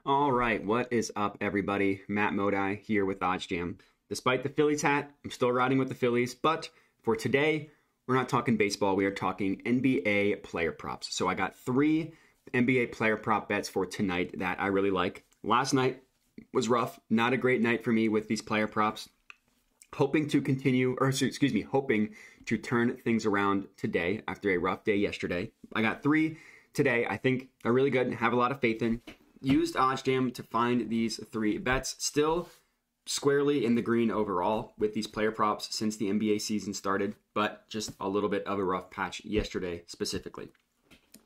All right, what is up, everybody? Matt Modi here with OddsJam. Despite the Phillies hat, I'm still riding with the Phillies, but for today, we're not talking baseball. We are talking NBA player props. So I got 3 NBA player prop bets for tonight that I really like. Last night was rough. Not a great night for me with these player props. Hoping to turn things around today after a rough day yesterday. I got 3 today I think are really good and have a lot of faith in. Used OddsJam to find these 3 bets. Still squarely in the green overall with these player props since the NBA season started, but just a little bit of a rough patch yesterday specifically.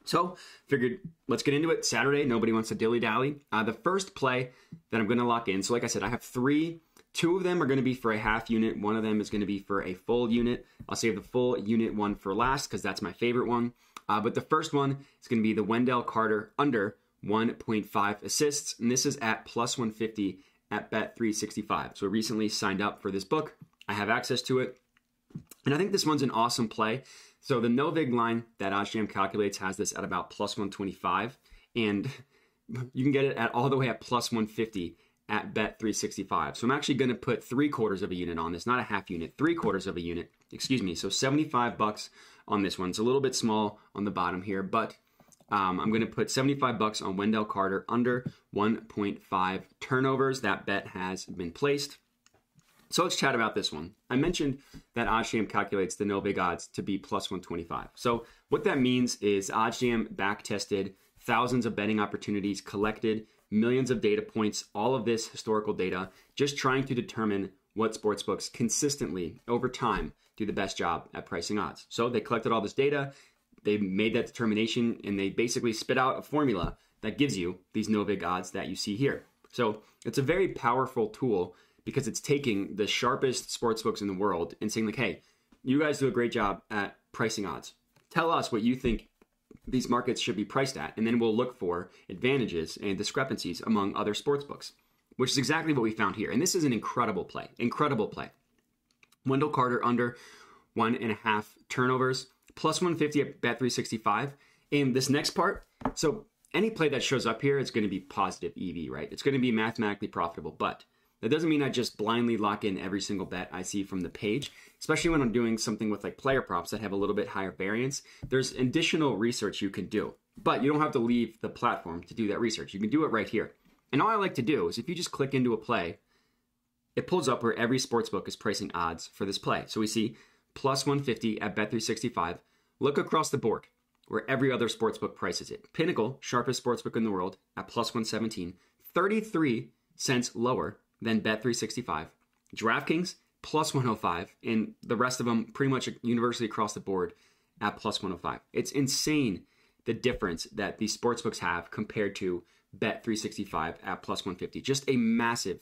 So figured let's get into it. Saturday, nobody wants to dilly-dally. The first play that I'm going to lock in, so like I said, I have 3. 2 of them are going to be for a half unit. 1 of them is going to be for a full unit. I'll save the full unit one for last because that's my favorite one. But the first one is going to be the Wendell Carter under 1.5 assists, and this is at plus 150 at Bet365. So I recently signed up for this book. I have access to it, and I think this one's an awesome play. So the no-vig line that OddsJam calculates has this at about plus 125, and you can get it at all the way at plus 150 at Bet365. So I'm actually going to put 3/4 of a unit on this, not a half unit, 3/4 of a unit, so $75 on this one. It's a little bit small on the bottom here, but I'm going to put $75 on Wendell Carter under 1.5 turnovers. That bet has been placed. So let's chat about this one. I mentioned that OddsJam calculates the no-vig odds to be plus 125. So what that means is OddsJam back-tested thousands of betting opportunities, collected millions of data points, all of this historical data, just trying to determine what sportsbooks consistently over time do the best job at pricing odds. So they collected all this data, they made that determination, and they basically spit out a formula that gives you these no-vig odds that you see here. So it's a very powerful tool because it's taking the sharpest sportsbooks in the world and saying like, hey, you guys do a great job at pricing odds. Tell us what you think these markets should be priced at, and then we'll look for advantages and discrepancies among other sportsbooks, which is exactly what we found here. And this is an incredible play. Wendell Carter under 1.5 turnovers, plus 150 at Bet365. And this next part, so any play that shows up here is going to be positive EV, right? It's going to be mathematically profitable, but that doesn't mean I just blindly lock in every single bet I see from the page, especially when I'm doing something with like player props that have a little bit higher variance. There's additional research you can do, but you don't have to leave the platform to do that research. You can do it right here. And all I like to do is if you just click into a play, it pulls up where every sportsbook is pricing odds for this play. So we see plus 150 at Bet365. Look across the board where every other sportsbook prices it. Pinnacle, sharpest sportsbook in the world, at plus 117, 33 cents lower than Bet365. DraftKings, plus 105, and the rest of them pretty much universally across the board at plus 105. It's insane the difference that these sportsbooks have compared to Bet365 at plus 150. Just a massive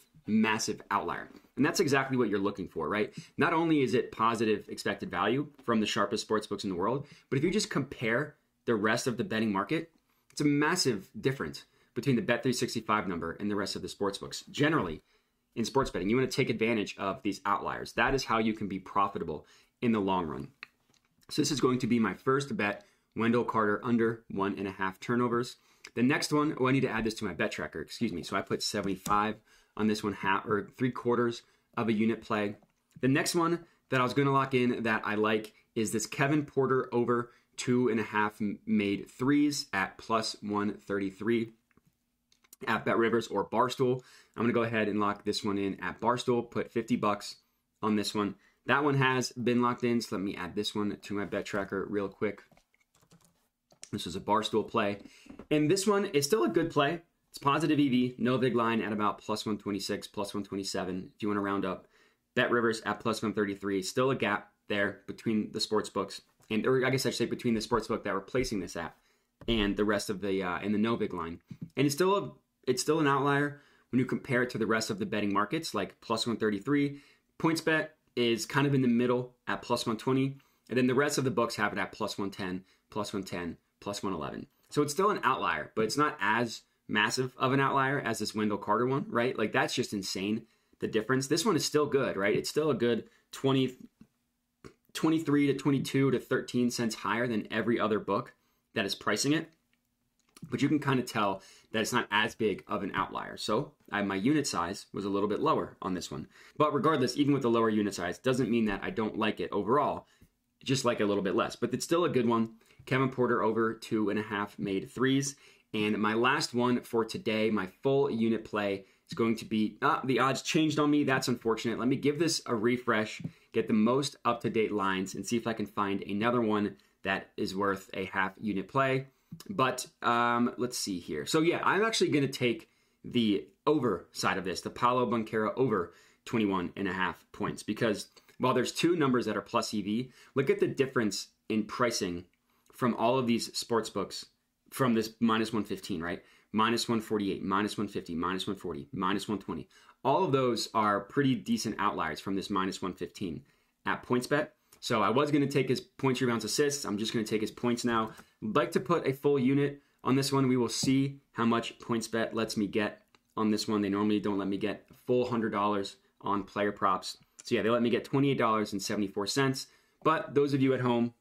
outlier. And that's exactly what you're looking for, right? Not only is it positive expected value from the sharpest sportsbooks in the world, but if you just compare the rest of the betting market, it's a massive difference between the Bet365 number and the rest of the sportsbooks. Generally, in sports betting, you want to take advantage of these outliers. That is how you can be profitable in the long run. So this is going to be my first bet, Wendell Carter under 1.5 turnovers. The next one, I need to add this to my bet tracker, So I put 75 on this one, 3/4 of a unit play. The next one that I was going to lock in that I like is this Kevin Porter over 2.5 made threes at plus 133 at BetRivers or Barstool. I'm going to go ahead and lock this one in at Barstool, put $50 on this one. That one has been locked in, so let me add this one to my bet tracker real quick. This is a Barstool play. And this one is still a good play. It's positive EV, no vig line at about plus 126, plus 127, if you want to round up. BetRivers at plus 133. Still a gap there between the sports books, or I guess I should say between the sports book that we're placing this at and the rest of the in the no vig line. And it's still an outlier when you compare it to the rest of the betting markets, like plus 133. PointsBet is kind of in the middle at plus 120, and then the rest of the books have it at plus 110, plus 110, plus 111. So it's still an outlier, but it's not as massive of an outlier as this Wendell Carter one, right? Like that's just insane, the difference. This one is still good, right? It's still a good 23 to 22 to 13 cents higher than every other book that is pricing it. but you can kind of tell that it's not as big of an outlier. So my unit size was a little bit lower on this one. But regardless, even with the lower unit size, doesn't mean that I don't like it overall, just like it a little bit less. But it's still a good one. Kevin Porter over 2.5 made threes. And my last one for today, my full unit play is going to be, the odds changed on me. That's unfortunate. Let me give this a refresh, get the most up-to-date lines, and see if I can find another one that is worth a half unit play. But let's see here. So yeah, I'm actually going to take the over side of this, the Paolo Banchero over 21.5 points, because while there's two numbers that are plus EV, look at the difference in pricing from all of these sports books from this minus 115, right? Minus 148, minus 150, minus 140, minus 120. All of those are pretty decent outliers from this minus 115 at PointsBet. So I was going to take his points, rebounds, assists. I'm just going to take his points now. I'd like to put a full unit on this one. We will see how much PointsBet lets me get on this one. They normally don't let me get full $100 on player props. So yeah, they let me get $28.74. But those of you at home,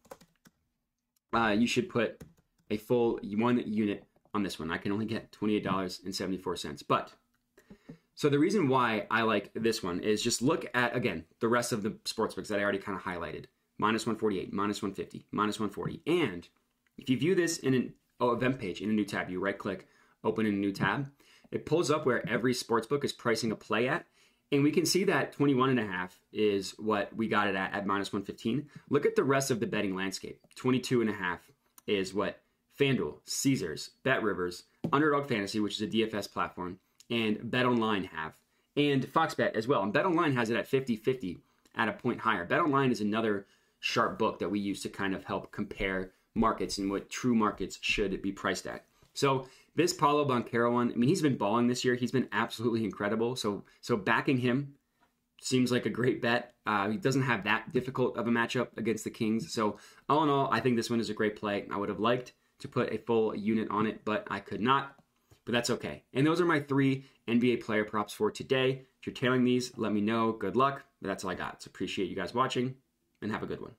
you should put a full one unit on this one. I can only get $28.74. But so the reason why I like this one is just look at, again, the rest of the sportsbooks that I already kind of highlighted. Minus 148, minus 150, minus 140. And if you view this in an event page in a new tab, you right click, open in a new tab, it pulls up where every sportsbook is pricing a play at. And we can see that 21.5 is what we got it at minus 115. Look at the rest of the betting landscape. 22.5 is what FanDuel, Caesars, BetRivers, Underdog Fantasy, which is a DFS platform, and BetOnline have. And FoxBet as well. And BetOnline has it at 50-50 at a point higher. BetOnline is another sharp book that we use to kind of help compare markets and what true markets should be priced at. So this Paolo Banchero one, I mean, he's been balling this year. He's been absolutely incredible. So backing him seems like a great bet. He doesn't have that difficult of a matchup against the Kings. So all in all, I think this one is a great play. I would have liked to put a full unit on it, but I could not. But that's okay. And those are my 3 NBA player props for today. If you're tailing these, let me know. Good luck. But that's all I got. So appreciate you guys watching, and have a good one.